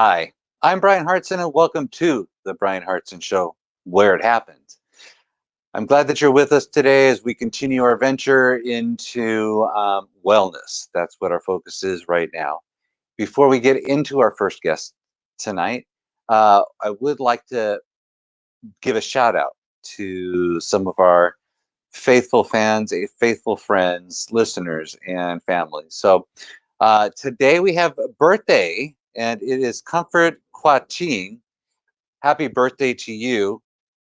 Hi, I'm Bryan Hartson, and welcome to the Bryan Hartson Show, where it happens. I'm glad that you're with us today as we continue our venture into wellness. That's what our focus is right now. Before we get into our first guest tonight, I would like to give a shout out to some of our faithful fans, faithful friends, listeners, and family. So today we have a birthday, and it is Comfort Quatin. Happy birthday to you.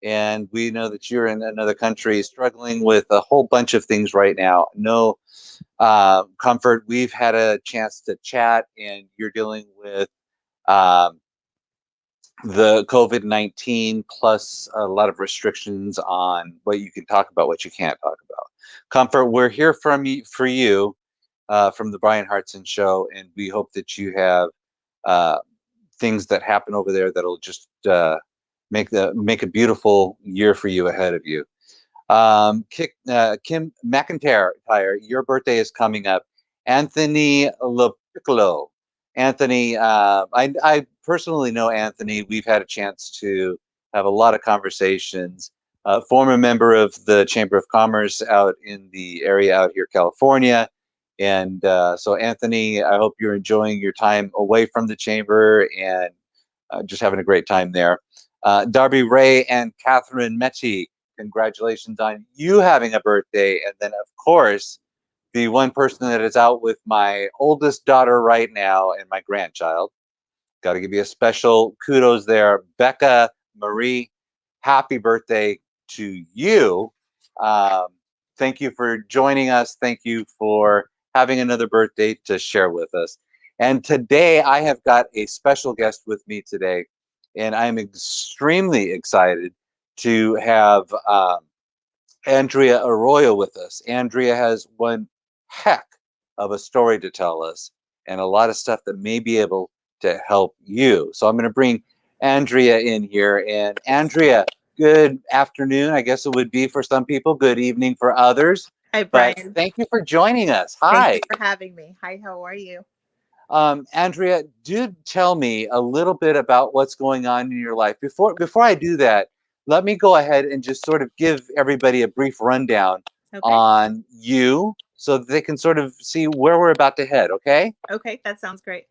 And we know that you're in another country struggling with a whole bunch of things right now. No comfort. We've had a chance to chat, and you're dealing with um, the COVID-19 plus a lot of restrictions on what you can talk about, what you can't talk about. Comfort, we're here for you from the Bryan Hartson Show, and we hope that you have uh, things that happen over there that'll just make a beautiful year for you ahead of you. Kim McIntyre, your birthday is coming up. Anthony LaPiccolo. Anthony, I personally know Anthony. We've had a chance to have a lot of conversations. Former member of the Chamber of Commerce out in the area out here, California. And so, Anthony, I hope you're enjoying your time away from the chamber and just having a great time there. Darby Ray and Catherine Metty, congratulations on you having a birthday. And then, of course, the one person that is out with my oldest daughter right now and my grandchild. Got to give you a special kudos there. Becca Marie, happy birthday to you. Um, Thank you for joining us. Thank you for having another birthday to share with us. And today I have got a special guest with me today, and I'm extremely excited to have Andrea Orroya with us. Andrea has one heck of a story to tell us and a lot of stuff that may be able to help you. So I'm going to bring Andrea in here. And Andrea, good afternoon. I guess it would be for some people, good evening for others. Hi, But Bryan. thank you for joining us. Thank you Hi. for having me. Hi, how are you? Andrea, do tell me a little bit about what's going on in your life. Before I do that, let me go ahead and just sort of give everybody a brief rundown Okay. on you so that they can sort of see where we're about to head, okay? Okay, that sounds great.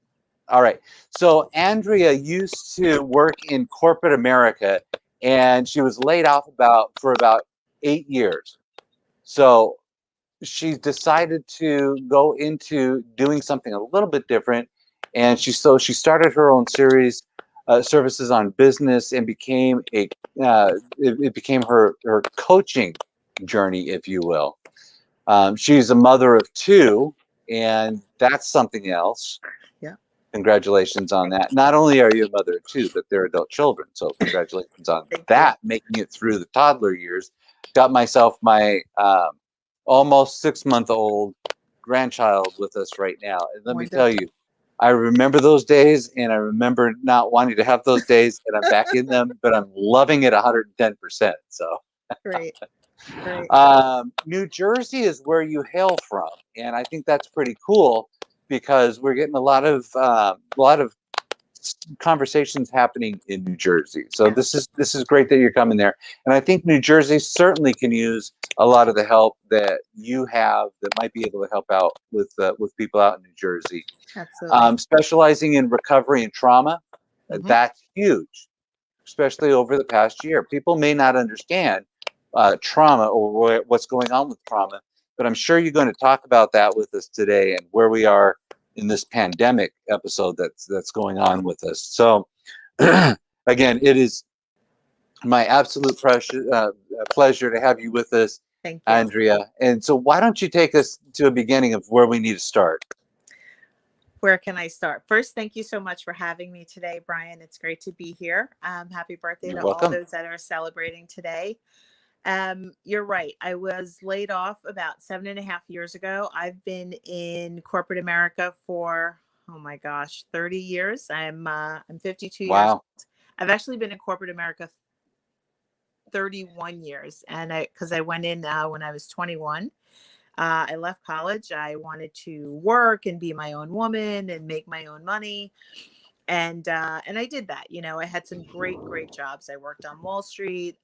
All right. So Andrea used to work in corporate America, and she was laid off for about 8 years. So she decided to go into doing something a little bit different, and she started her own series services on business and became it became her coaching journey, if you will. She's a mother of two, and that's something else. Yeah. Congratulations on that. Not only are you a mother of two, but they're adult children, so congratulations on Thank you. that, making it through the toddler years. Got myself my almost 6 month old grandchild with us right now. And let me tell Wonderful. you, I remember those days, and I remember not wanting to have those days, and I'm back in them, but I'm loving it 110%. So, Great. Great. New Jersey is where you hail from, and I think that's pretty cool because we're getting a lot of conversations happening in New Jersey. So Yeah. this is great that you're coming there, and I think New Jersey certainly can use a lot of the help that you have that might be able to help out with people out in New Jersey. Absolutely. Specializing in recovery and trauma, Hmm. that's huge, especially over the past year. People may not understand trauma or what's going on with trauma, but I'm sure you're going to talk about that with us today and where we are in this pandemic episode that's going on with us. So, again, it is my absolute pleasure to have you with us, Thank you. Andrea. And so, why don't you take us to a beginning of where we need to start? Where can I start? First, thank you so much for having me today, Bryan. It's great to be here. Happy birthday You're to all welcome. those that are celebrating today. You're right. I was laid off about 7.5 years ago. I've been in corporate America for, oh my gosh, 30 years. I'm 52 years Wow. old. I've actually been in corporate America 31 years, and I went in when I was 21. I left college. I wanted to work and be my own woman and make my own money. And I did that. I had some great jobs. I worked on Wall Street.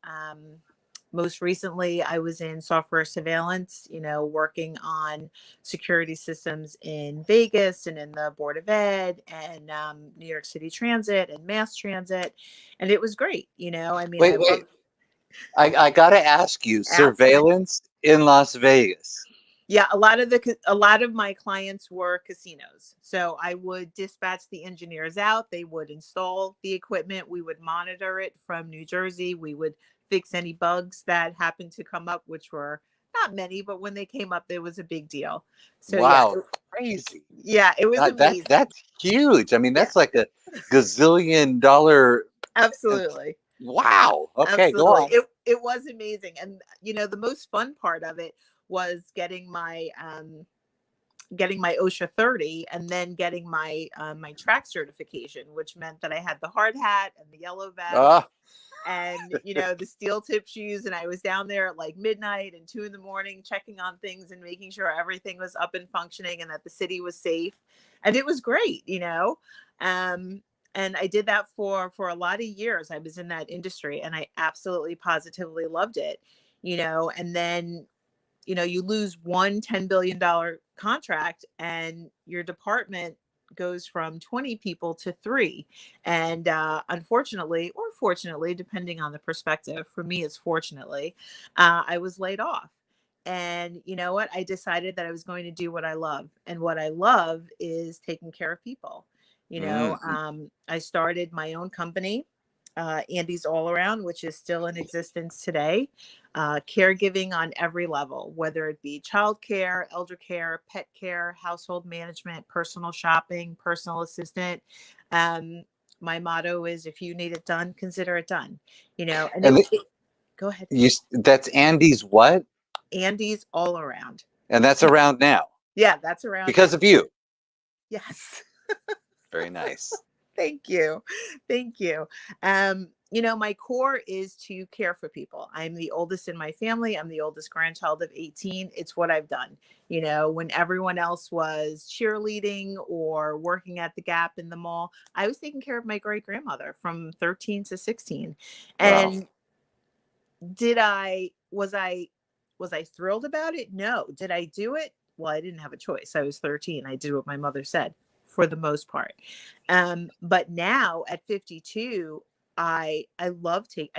Most recently, I was in software surveillance, working on security systems in Vegas and in the Board of Ed and New York City Transit and mass transit. And it was great. I mean, I Wait. love. I gotta ask you, Ask me. surveillance in Las Vegas. Yeah, a lot of my clients were casinos. So I would dispatch the engineers out, they would install the equipment, we would monitor it from New Jersey, we would fix any bugs that happened to come up, which were not many, but when they came up there was a big deal. So Wow, crazy. yeah, it was amazing. That's huge. I mean, Yeah, that's like a gazillion dollar. absolutely. Wow. Okay, go Absolutely. on. It was amazing. And the most fun part of it was getting my OSHA 30 and then getting my track certification, which meant that I had the hard hat and the yellow vest Ah, and the steel tip shoes. And I was down there at like midnight and 2 a.m. checking on things and making sure everything was up and functioning and that the city was safe. And it was great. And I did that for a lot of years. I was in that industry and I absolutely positively loved it. And then you lose one $10 billion contract and your department goes from 20 people to 3. And unfortunately, or fortunately, depending on the perspective, for me, it's fortunately, I was laid off. And you know what? I decided that I was going to do what I love. And what I love is taking care of people. mhm. I started my own company, Andy's All Around, which is still in existence today. Caregiving on every level, whether it be childcare, elder care, pet care, household management, personal shopping, personal assistant. Um, my motto is if you need it done, consider it done. And And go ahead. that's Andy's what? Andy's All Around. And that's around now Yeah, that's around because now. of you. Yes. Very nice. Thank you. Thank you. My core is to care for people. I'm the oldest in my family. I'm the oldest grandchild of 18. It's what I've done. When everyone else was cheerleading or working at the Gap in the mall, I was taking care of my great grandmother from 13 to 16. Wow. And was I thrilled about it? No. Did I do it? Well, I didn't have a choice. I was 13. I did what my mother said for the most part. But now at 52, I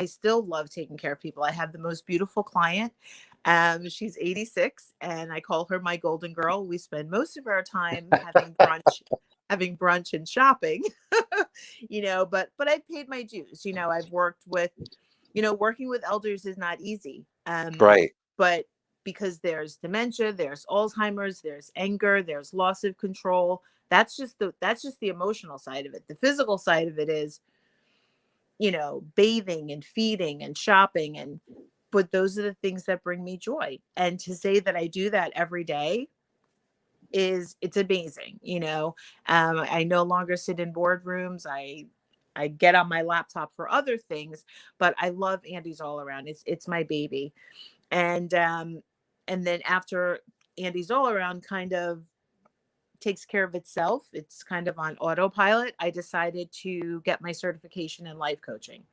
still love taking care of people. I have the most beautiful client. She's 86 and I call her my golden girl. We spend most of our time having brunch and shopping. But I paid my dues. I've worked with working with elders is not easy. Right. But because there's dementia, there's Alzheimer's, there's anger, there's loss of control. That's just the emotional side of it. The physical side of it is, bathing and feeding and shopping but those are the things that bring me joy. And to say that I do that every day it's amazing. I no longer sit in boardrooms. I get on my laptop for other things, but I love Andy's All Around. It's my baby. And then after Andy's All Around kind of takes care of itself, it's kind of on autopilot, I decided to get my certification in life coaching.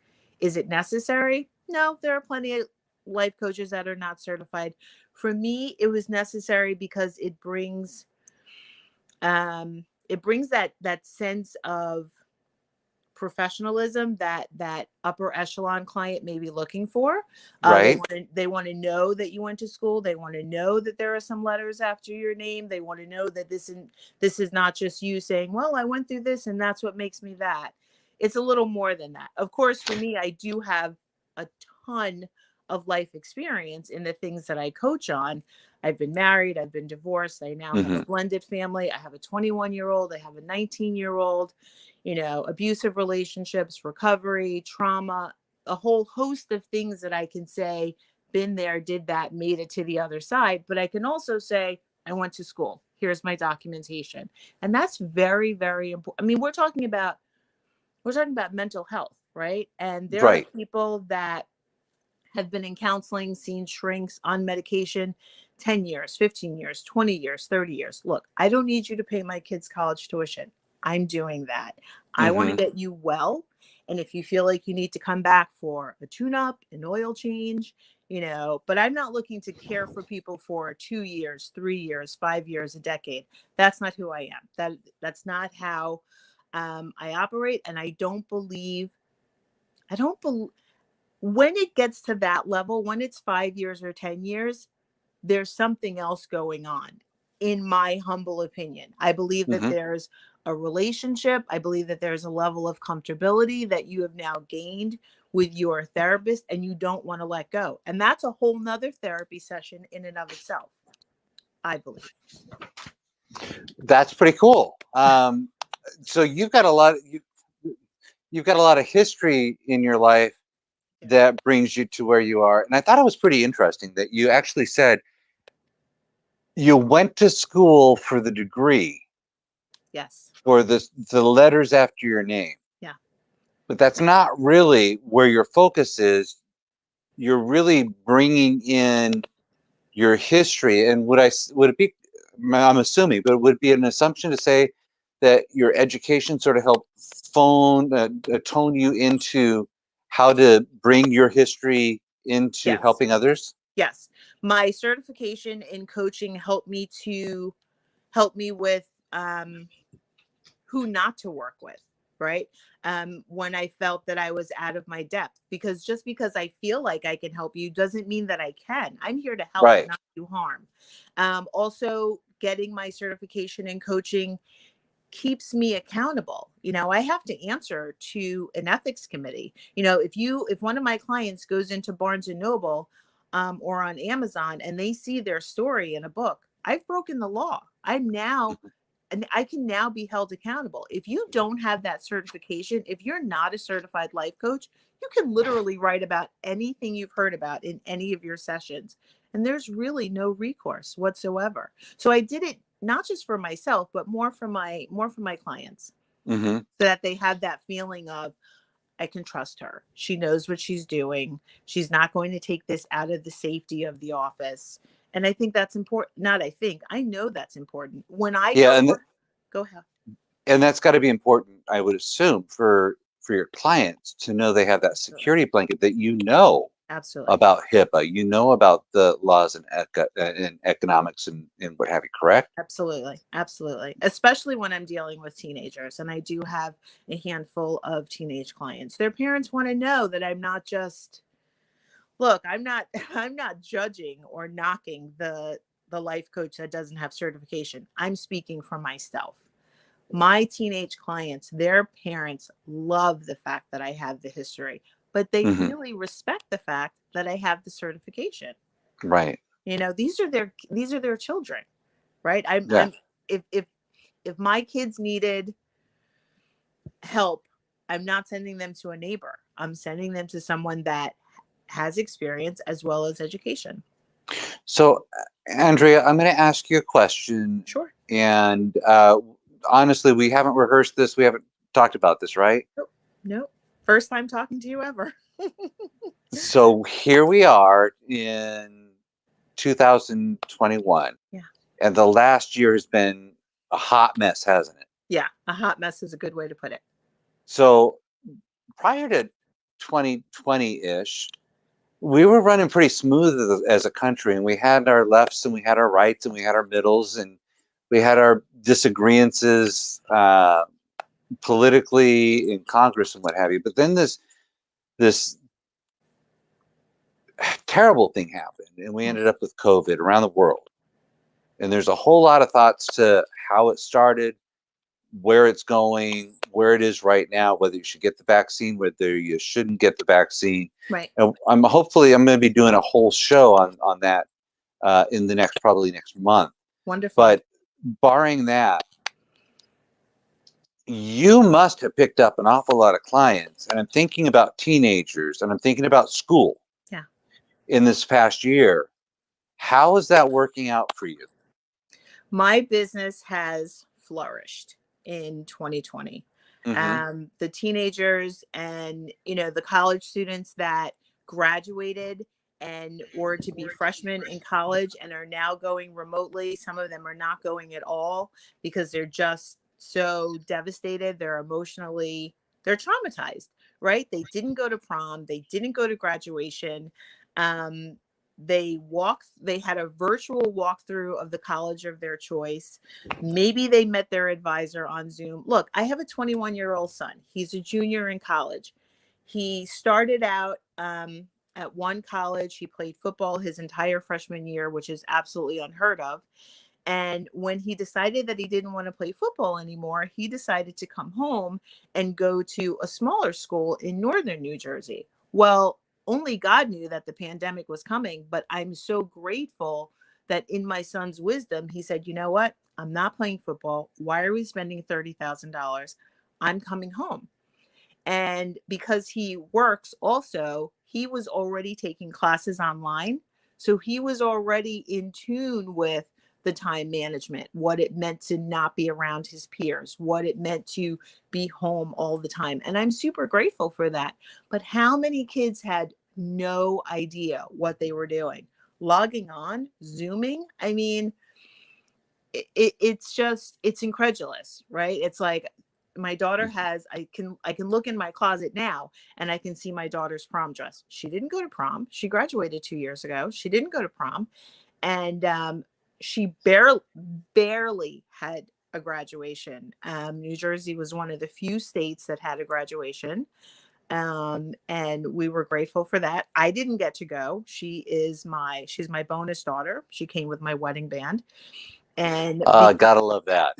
Is it necessary? No, there are plenty of life coaches that are not certified. For me, it was necessary because it brings that sense of professionalism that upper echelon client may be looking for. They Right. want to know that you went to school. They want to know that there are some letters after your name. They want to know that this is not just you saying, well, I went through this and that's what makes me that. It's a little more than that. Of course, for me, I do have a ton of life experience in the things that I coach on. I've been married, I've been divorced, I now have a Hmm. blended family. I have a 21-year-old, I have a 19-year-old, abusive relationships, recovery, trauma, a whole host of things that I can say, been there, did that, made it to the other side. But I can also say, I went to school. Here's my documentation. And that's very, very important. I mean, we're talking about mental health, right? And there are Right. people that have been in counseling, seen shrinks on medication 10 years, 15 years, 20 years, 30 years. Look, I don't need you to pay my kids' college tuition. I'm doing that. I want to Mm-hmm. get you well. And if you feel like you need to come back for a tune up, an oil change, but I'm not looking to care for people for 2 years, 3 years, 5 years, a decade. That's not who I am. That's not how I operate. And I don't believe when it gets to that level, when it's 5 years or 10 years, there's something else going on, in my humble opinion. I believe that Mm-hmm. there's a relationship. I believe that there's a level of comfortability that you have now gained with your therapist and you don't want to let go. And that's a whole nother therapy session in and of itself, I believe. That's pretty cool. So you've got a lot of history in your life Yeah. that brings you to where you are. And I thought it was pretty interesting that you actually said you went to school for the degree, Yes. for the letters after your name. Yeah. But that's not really where your focus is. You're really bringing in your history. And would it be, I'm assuming, but would it be an assumption to say that your education sort of helped tone you into how to bring your history into Yes. helping others? Yes. My certification in coaching help me with who not to work with, right? When I felt that I was out of my depth, because just because I feel like I can help you doesn't mean that I can. I'm here to help, Right. not do harm. Also, getting my certification in coaching keeps me accountable. I have to answer to an ethics committee. If one of my clients goes into Barnes and Noble or on Amazon and they see their story in a book, I've broken the law. And I can now be held accountable. If you don't have that certification, if you're not a certified life coach, you can literally write about anything you've heard about in any of your sessions. And there's really no recourse whatsoever. So I did it not just for myself, but more for my clients, Mm-hmm. so that they have that feeling of, I can trust her. She knows what she's doing. She's not going to take this out of the safety of the office. And I think that's important. Not I think, I know that's important. When I Yeah, go and work, go ahead. that's got to be important, I would assume, for your clients to know they have that Absolutely. security blanket, that Absolutely. about HIPAA, about the laws and economics and what have you, correct? Absolutely. Absolutely. Especially when I'm dealing with teenagers. And I do have a handful of teenage clients. Their parents want to know that I'm not just, look, I'm not judging or knocking the life coach that doesn't have certification. I'm speaking for myself. My teenage clients, their parents love the fact that I have the history, but they Mm-hmm. really respect the fact that I have the certification. Right. These are their children, right? I'm Yeah. I'm if my kids needed help, I'm not sending them to a neighbor. I'm sending them to someone that has experience as well as education. So, Andrea, I'm going to ask you a question, Sure. and honestly, we haven't rehearsed this. We haven't talked about this, right? Nope. Nope. First time talking to you ever. So here we are in 2021, Yeah. and the last year has been a hot mess, hasn't it? Yeah. A hot mess is a good way to put it. So prior to 2020-ish, we were running pretty smooth as a country, and we had our lefts and we had our rights and we had our middles and we had our disagreements politically in Congress and what have you. But then this terrible thing happened, and we ended up with COVID around the world. And there's a whole lot of thoughts to how it started, where it's going, where it is right now, whether you should get the vaccine, whether you shouldn't get the vaccine. Right. And I'm going to be doing a whole show on that in the probably next month. Wonderful. But barring that, you must have picked up an awful lot of clients. And I'm thinking about teenagers and I'm thinking about school Yeah. in this past year. How is that working out for you? My business has flourished in 2020. Mm-hmm. The teenagers and the college students that graduated and were to be freshmen in college and are now going remotely. Some of them are not going at all because they're just so devastated. They're traumatized, right? They didn't go to prom. They didn't go to graduation. Um, they had a virtual walkthrough of the college of their choice. Maybe they met their advisor on Zoom. Look, I have a 21-year-old son. He's a junior in college. He started out at one college. He played football his entire freshman year, which is absolutely unheard of. And when he decided that he didn't want to play football anymore, he decided to come home and go to a smaller school in northern New Jersey. Well, only God knew that the pandemic was coming, but I'm so grateful that in my son's wisdom, he said, you know what? I'm not playing football. Why are we spending $30,000? I'm coming home. And because he works also, he was already taking classes online. So he was already in tune with the time management, what it meant to not be around his peers, what it meant to be home all the time. And I'm super grateful for that. But how many kids had no idea what they were doing? Logging on, Zooming. I mean, it's incredulous, right? It's like my daughter has, I can look in my closet now and I can see my daughter's prom dress. She didn't go to prom. She graduated 2 years ago. She didn't go to prom. And she barely had a graduation. New Jersey was one of the few states that had a graduation. And we were grateful for that. I didn't get to go. She's my bonus daughter. She came with my wedding band. And Gotta love that.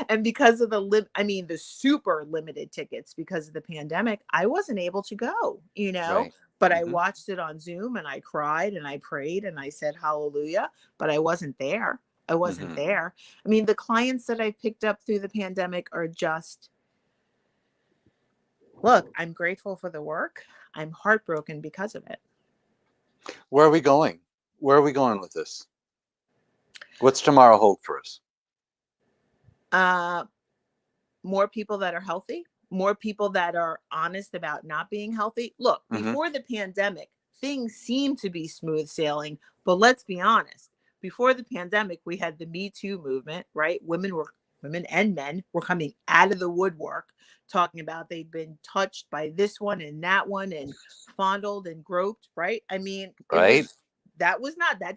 and because of the super limited tickets because of the pandemic, I wasn't able to go, Right. but I watched it on Zoom and I cried and I prayed and I said hallelujah, but I wasn't there. I wasn't there. I mean, the clients that I picked up through the pandemic are just, look, I'm grateful for the work. I'm heartbroken because of it. Where are we going? Where are we going with this? What's tomorrow hold for us? More people that are healthy, more people that are honest about not being healthy. Look, before the pandemic, things seemed to be smooth sailing, but let's be honest. Before the pandemic, we had the Me Too movement, right? Women and men were coming out of the woodwork talking about they'd been touched by this one and that one and fondled and groped, right? I mean, Right. that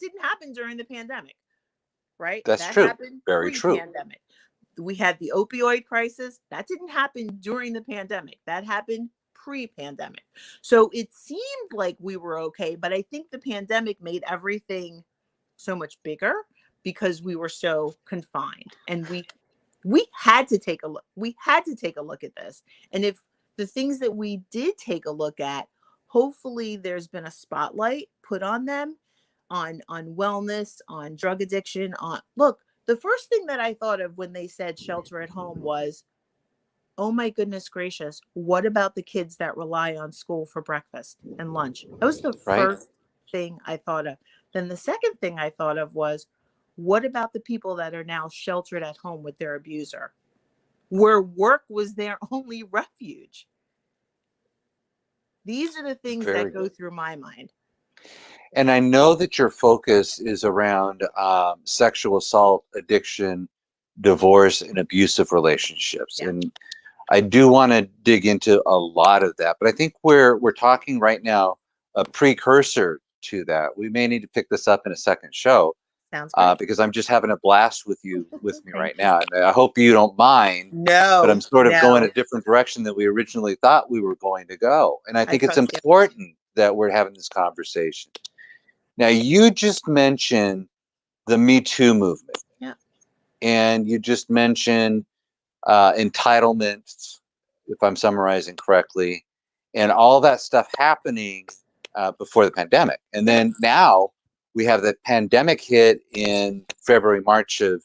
didn't happen during the pandemic, right? That's That true. happened Very true. pre-pandemic. We had the opioid crisis. That didn't happen during the pandemic. That happened pre-pandemic. So it seemed like we were okay, but I think the pandemic made everything so much bigger because we were so confined. And we had to take a look. We had to take a look at this. And if the things that we did take a look at, hopefully there's been a spotlight put on them, on wellness, on drug addiction, on look, the first thing that I thought of when they said shelter at home was, oh my goodness gracious, what about the kids that rely on school for breakfast and lunch? That was the Right. first thing I thought of. Then the second thing I thought of was, what about the people that are now sheltered at home with their abuser, where work was their only refuge? These are the things Very that go good. through my mind. And I know that your focus is around sexual assault, addiction, divorce, and abusive relationships. Yeah, And I do want to dig into a lot of that, but I think we're talking right now a precursor to that. We may need to pick this up in a second show sounds great. because I'm just having a blast with me Thank right you. now, and I hope you don't mind. But I'm No, sort of going no, a different direction than we originally thought we were going to go, and I I think it's trust you. important that we're having this conversation. Now, you just mentioned the Me Too movement, Yeah, and you just mentioned entitlement, if I'm summarizing correctly, and all that stuff happening before the pandemic. And yeah, then now we have the pandemic hit in February, March of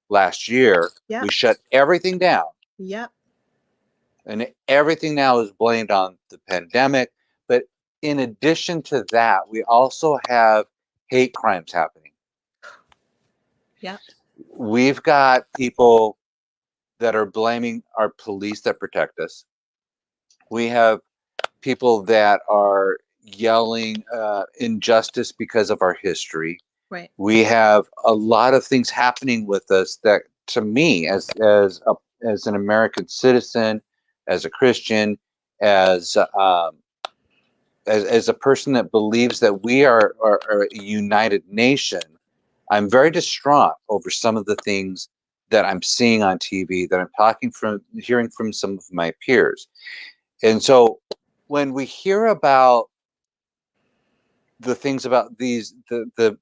last year. yeah, We shut everything down, yeah. and everything now is blamed on the pandemic. But in addition to that, we also have hate crimes happening. Yeah. We've got people that are blaming our police that protect us. We have people that are yelling injustice because of our history. Right. We have a lot of things happening with us that, to me, as an American citizen, as a Christian, as as a person that believes that we are a united nation, I'm very distraught over some of the things that I'm seeing on TV, that I'm hearing from some of my peers. And so when we hear about the things about the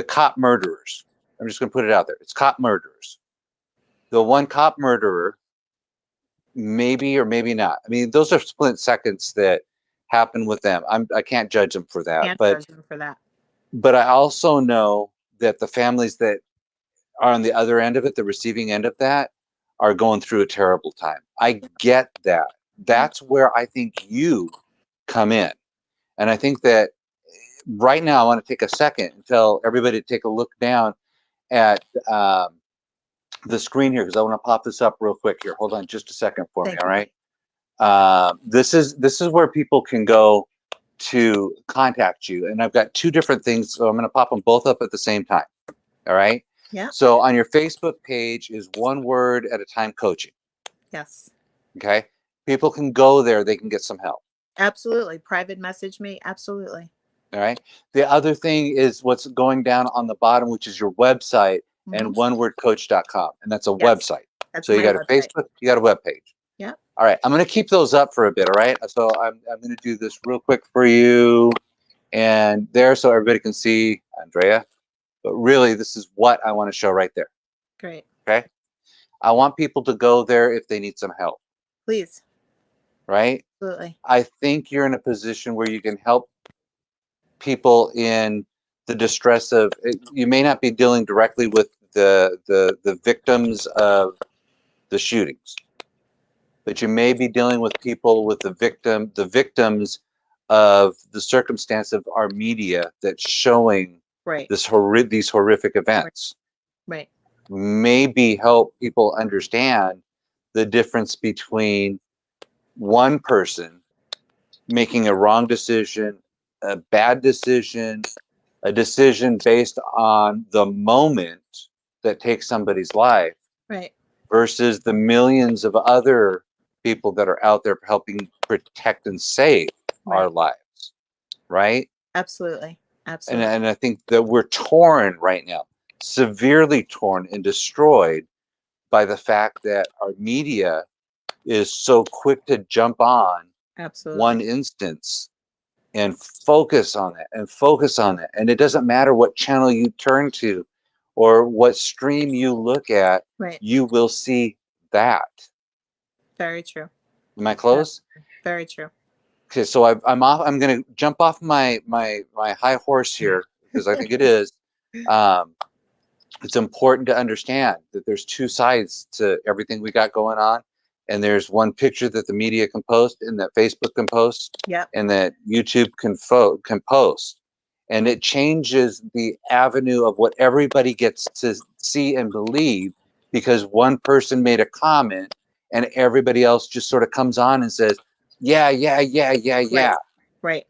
cop murderers, I'm just going to put it out there. It's cop murderers. The one cop murderer, maybe or maybe not. I mean, those are split seconds that happen with them. I can't judge them for that, Can't judge them for that. but I also know that the families that are on the other end of it, the receiving end of that, are going through a terrible time. I get that. That's where I think you come in. And I think that right now I want to take a second and tell everybody to take a look down at the screen here, because I want to pop this up real quick here. Hold on just a second for me, Thank all you. right? This is where people can go to contact you. And I've got two different things, so I'm going to pop them both up at the same time. All right. Yeah. So on your Facebook page is One Word at a Time Coaching. Yes. Okay. People can go there. They can get some help. Absolutely. Private message me. Absolutely. All right. The other thing is what's going down on the bottom, which is your website, and onewordcoach.com. And that's a website. That's so you got a website. Facebook, you got a web page. Yeah. All right. I'm going to keep those up for a bit. All right. So I'm going to do this real quick for you and there, so everybody can see Andrea. But really, this is what I want to show right there. Great. Okay. I want people to go there if they need some help. Please. Right. Absolutely. I think you're in a position where you can help people in the distress of, you may not be dealing directly with the victims of the shootings, but you may be dealing with people with the victims of the circumstance of our media that's showing Right. these horrific events. Right. Maybe help people understand the difference between one person making a wrong decision, a bad decision, a decision based on the moment that takes somebody's life, Right. versus the millions of other people that are out there helping protect and save our lives, right? Absolutely. Absolutely. And I think that we're torn right now, severely torn and destroyed by the fact that our media is so quick to jump on one instance and focus on it and focus on it. And it doesn't matter what channel you turn to or what stream you look at, you will see that. Very true. Am I close? Very true. Okay, so I'm off. I'm going to jump off my high horse here because I think it is. It's important to understand that there's two sides to everything we got going on. And there's one picture that the media can post and that Facebook can post and that YouTube can post. And it changes the avenue of what everybody gets to see and believe, because one person made a comment and everybody else just sort of comes on and says, yeah. Right.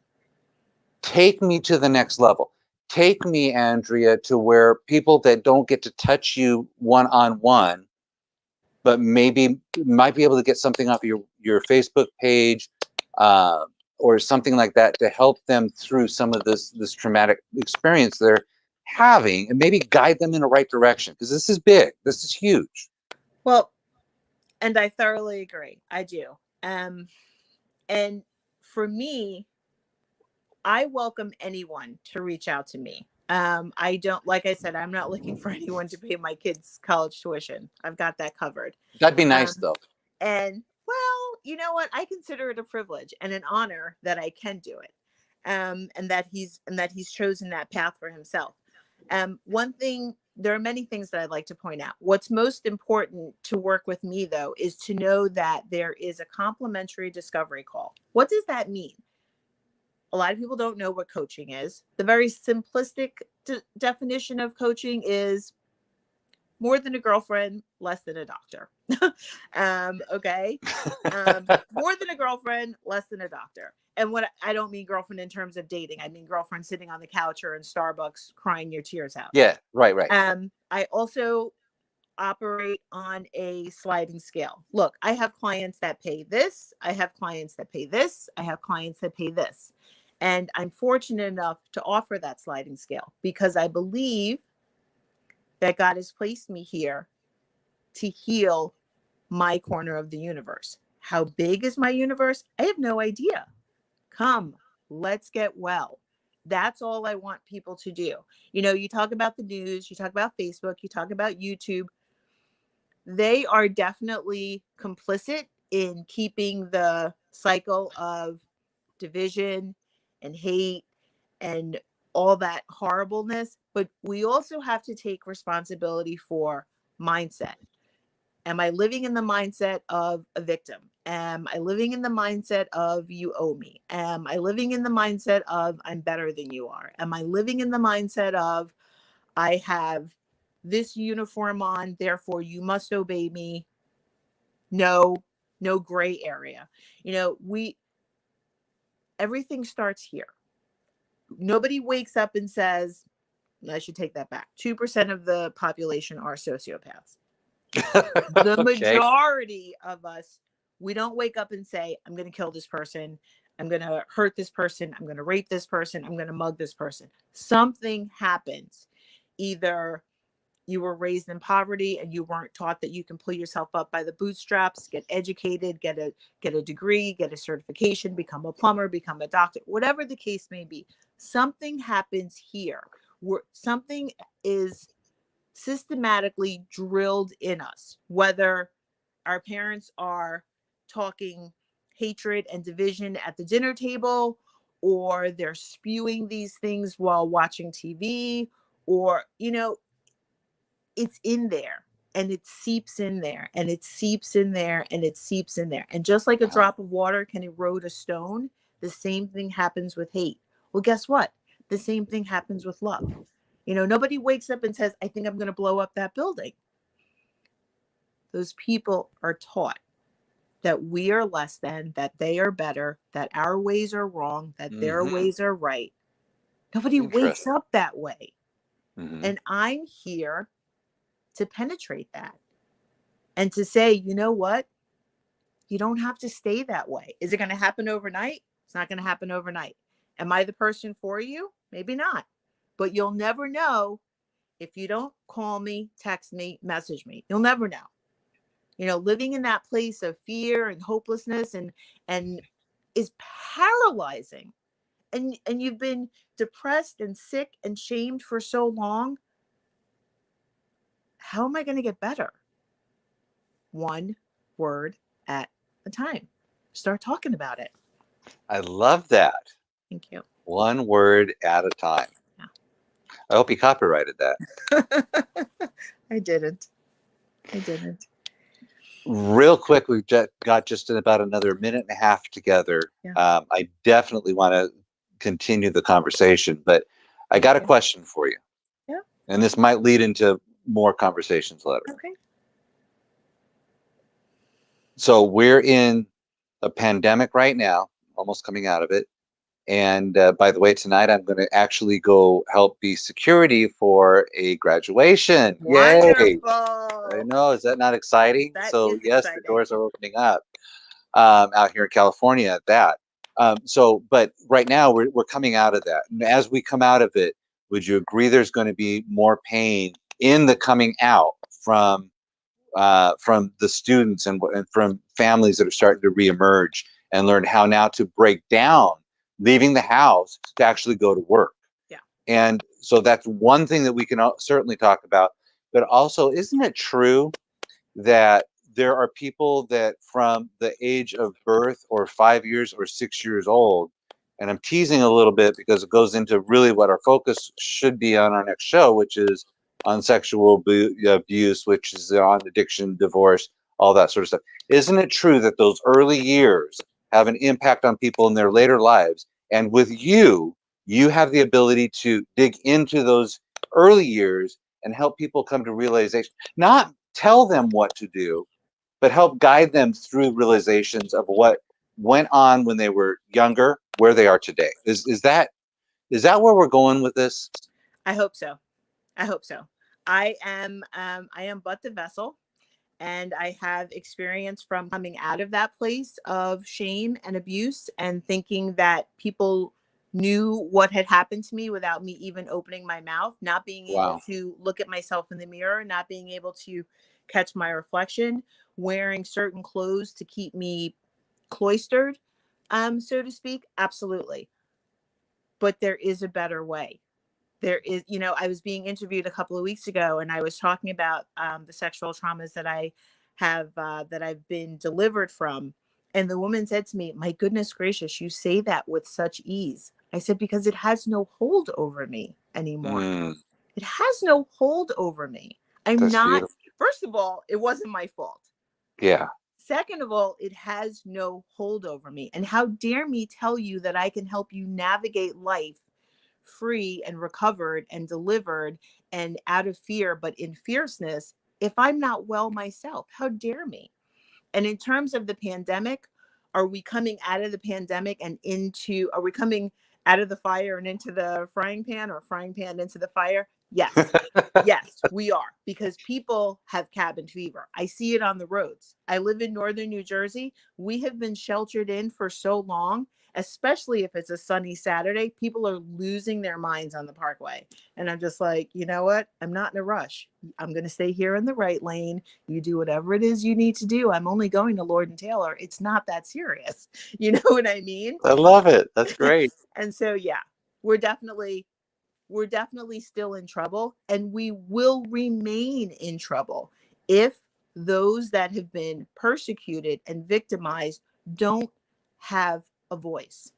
Take me to the next level. Take me, Andrea, to where people that don't get to touch you one-on-one, but maybe might be able to get something off your Facebook page or something like that to help them through some of this traumatic experience they're having, and maybe guide them in the right direction, because this is big. This is huge. Well, and I thoroughly agree. I do. And for me, I welcome anyone to reach out to me. I don't, like I said, I'm not looking for anyone to pay my kids' college tuition. I've got that covered. That'd be nice, though. And well, you know what? I consider it a privilege and an honor that I can do it. And that he's chosen that path for himself. One thing, there are many things that I'd like to point out. What's most important to work with me, though, is to know that there is a complimentary discovery call. What does that mean? A lot of people don't know what coaching is. The very simplistic definition of coaching is more than a girlfriend, less than a doctor. Okay. More than a girlfriend, less than a doctor. And what I don't mean girlfriend in terms of dating. I mean girlfriend sitting on the couch or in Starbucks crying your tears out. Yeah, right. I also operate on a sliding scale. Look, I have clients that pay this. I have clients that pay this. I have clients that pay this. And I'm fortunate enough to offer that sliding scale because I believe that God has placed me here to heal my corner of the universe. How big is my universe? I have no idea. Come, let's get well. That's all I want people to do. You know, you talk about the news, you talk about Facebook, you talk about YouTube. They are definitely complicit in keeping the cycle of division and hate and all that horribleness. But we also have to take responsibility for mindset. Am I living in the mindset of a victim? Am I living in the mindset of you owe me? Am I living in the mindset of I'm better than you are? Am I living in the mindset of I have this uniform on, therefore you must obey me? No, no gray area. You know, everything starts here. Nobody wakes up and says, I should take that back. 2% of the population are sociopaths. The Okay. majority of us, we don't wake up and say, I'm going to kill this person. I'm going to hurt this person. I'm going to rape this person. I'm going to mug this person. Something happens. Either you were raised in poverty and you weren't taught that you can pull yourself up by the bootstraps, get educated, get a degree, get a certification, become a plumber, become a doctor, whatever the case may be. Something happens here where something is systematically drilled in us, whether our parents are talking hatred and division at the dinner table, or they're spewing these things while watching TV, or, you know, it's in there and it seeps in there and it seeps in there and it seeps in there. And just like a Uh-huh. drop of water can erode a stone, the same thing happens with hate. Well, guess what? The same thing happens with love. You know, nobody wakes up and says, I think I'm going to blow up that building. Those people are taught that we are less than, that they are better, that our ways are wrong, that their Mm-hmm. ways are right. Nobody wakes Interesting. up that way. Mm-hmm. And I'm here to penetrate that and to say, you know what? You don't have to stay that way. Is it going to happen overnight? It's not going to happen overnight. Am I the person for you? Maybe not. But you'll never know if you don't call me, text me, message me. You'll never know. You know, living in that place of fear and hopelessness and is paralyzing. And you've been depressed and sick and shamed for so long. How am I going to get better? One word at a time. Start talking about it. I love that. Thank you. One word at a time. Yeah. I hope you copyrighted that. I didn't. I didn't. Real quick, we've got just in about another minute and a half together. Yeah. I definitely want to continue the conversation, but I got a Okay. question for you. Yeah. And this might lead into more conversations later. Okay. So we're in a pandemic right now, almost coming out of it. And by the way, tonight I'm going to actually go help be security for a graduation. Yay! I Wonderful. know, is that not exciting? That So is yes, the exciting. doors are opening up out here in California at that. But right now we're coming out of that. And as we come out of it, would you agree there's going to be more pain in the coming out from the students and from families that are starting to reemerge and learn how now to break down leaving the house to actually go to work? Yeah. And so that's one thing that we can certainly talk about. But also, isn't it true that there are people that from the age of birth or 5 years or 6 years old, and I'm teasing a little bit because it goes into really what our focus should be on our next show, which is on sexual abuse, which is on addiction, divorce, all that sort of stuff. Isn't it true that those early years have an impact on people in their later lives? And with you, you have the ability to dig into those early years and help people come to realization, not tell them what to do, but help guide them through realizations of what went on when they were younger, where they are today. Is that where we're going with this? I hope so. I hope so. I am but the vessel, and I have experience from coming out of that place of shame and abuse and thinking that people knew what had happened to me without me even opening my mouth, not being able Wow. to look at myself in the mirror, not being able to catch my reflection, wearing certain clothes to keep me cloistered, so to speak. Absolutely. But there is a better way. There is, I was being interviewed a couple of weeks ago, and I was talking about the sexual traumas that I have, that I've been delivered from. And the woman said to me, "My goodness gracious, you say that with such ease." I said, "Because it has no hold over me anymore. Mm, It has no hold over me. I'm that's not, beautiful. first of all, it wasn't my fault. Yeah. Second of all, it has no hold over me. And how dare me tell you that I can help you navigate life free and recovered and delivered and out of fear, but in fierceness, if I'm not well myself? How dare me?" And in terms of the pandemic, are we coming out of the pandemic and are we coming out of the fire and into the frying pan, or frying pan into the fire? Yes. Yes, we are, because people have cabin fever. I see it on the roads. I live in northern New Jersey. We have been sheltered in for so long, especially if it's a sunny Saturday. People are losing their minds on the parkway. And I'm just like, you know what? I'm not in a rush. I'm going to stay here in the right lane. You do whatever it is you need to do. I'm only going to Lord and Taylor. It's not that serious. You know what I mean? I love it. That's great. And so, yeah, we're definitely we're definitely still in trouble, and we will remain in trouble if those that have been persecuted and victimized don't have a voice.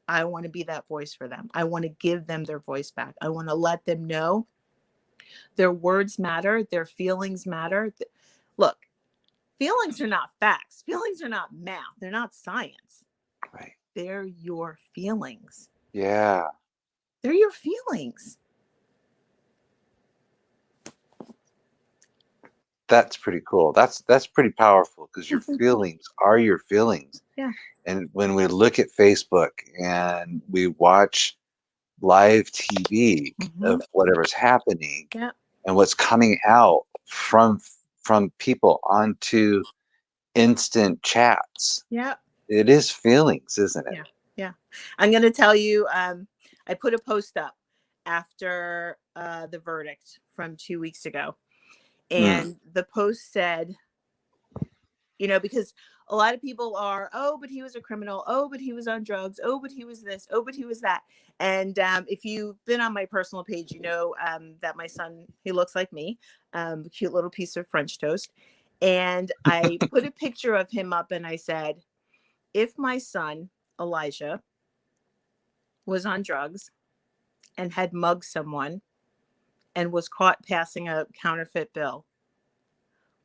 I want to be that voice for them. I want to give them their voice back. I want to let them know their words matter, their feelings matter. Look, feelings are not facts. Feelings are not math. They're not science. Right. They're your feelings. Yeah. They're your feelings. That's pretty cool. That's pretty powerful because your feelings are your feelings. Yeah. And when we look at Facebook and we watch live TV Mm-hmm. of whatever's happening Yeah. and what's coming out from people onto instant chats, Yeah. it is feelings, isn't it? Yeah. Yeah. I'm going to tell you, I put a post up after the verdict from 2 weeks ago. Mm, And the post said, because a lot of people are, "Oh, but he was a criminal. Oh, but he was on drugs. Oh, but he was this. Oh, but he was that." And if you've been on my personal page, you know that my son, he looks like me, a cute little piece of French toast. And I put a picture of him up, and I said, if my son, Elijah, was on drugs and had mugged someone and was caught passing a counterfeit bill,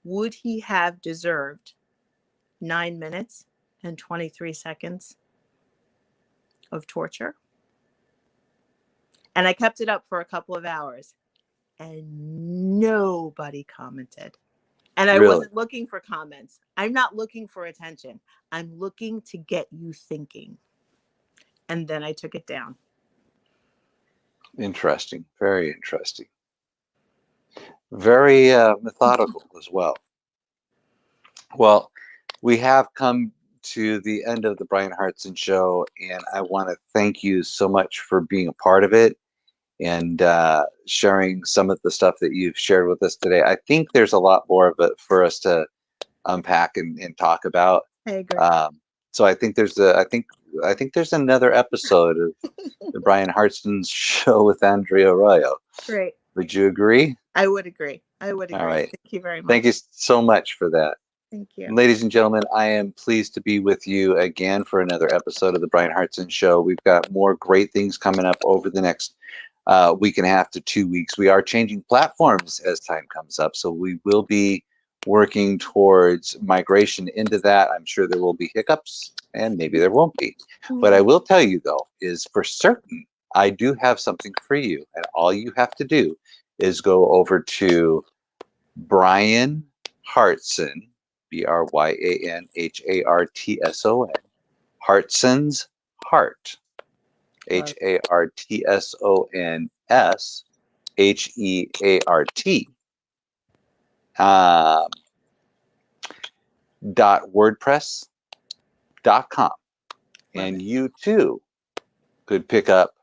would he have deserved 9 minutes and 23 seconds of torture? And I kept it up for a couple of hours, and nobody commented. And I really wasn't looking for comments. I'm not looking for attention. I'm looking to get you thinking. And then I took it down. interesting. Very interesting. Very methodical as well. Well, we have come to the end of the Bryan Hartson show, and I want to thank you so much for being a part of it and sharing some of the stuff that you've shared with us today. I think there's a lot more of it for us to unpack and talk about. I agree. So I think I think there's another episode of the Bryan Hartson show with Andrea Arroyo. Great. Would you agree? I would agree. I would All agree. right. Thank you very Thank you much. so much for that. Thank you. Ladies and gentlemen, I am pleased to be with you again for another episode of the Bryan Hartson Show. We've got more great things coming up over the next week and a half to 2 weeks. We are changing platforms as time comes up, so we will be working towards migration into that. I'm sure there will be hiccups, and maybe there won't be. What I will tell you, though, is for certain, I do have something for you, and all you have to do is go over to Bryan Hartson, BryanHartson, Hartson's Heart, Love. Hartsons HEART, .wordpress.com. And you too could pick up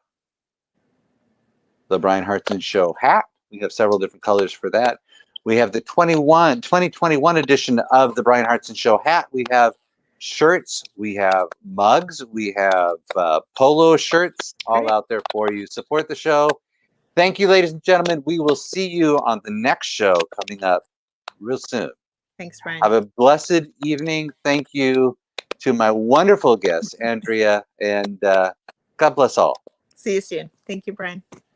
the Bryan Hartson Show hat. We have several different colors for that. We have the 2021 edition of the Bryan Hartson Show hat. We have shirts, we have mugs, we have polo shirts all out there for you. Support the show. Thank you, ladies and gentlemen. We will see you on the next show coming up real soon. Thanks, Bryan. Have a blessed evening. Thank you to my wonderful guest, Andrea, and God bless all. See you soon. Thank you, Bryan.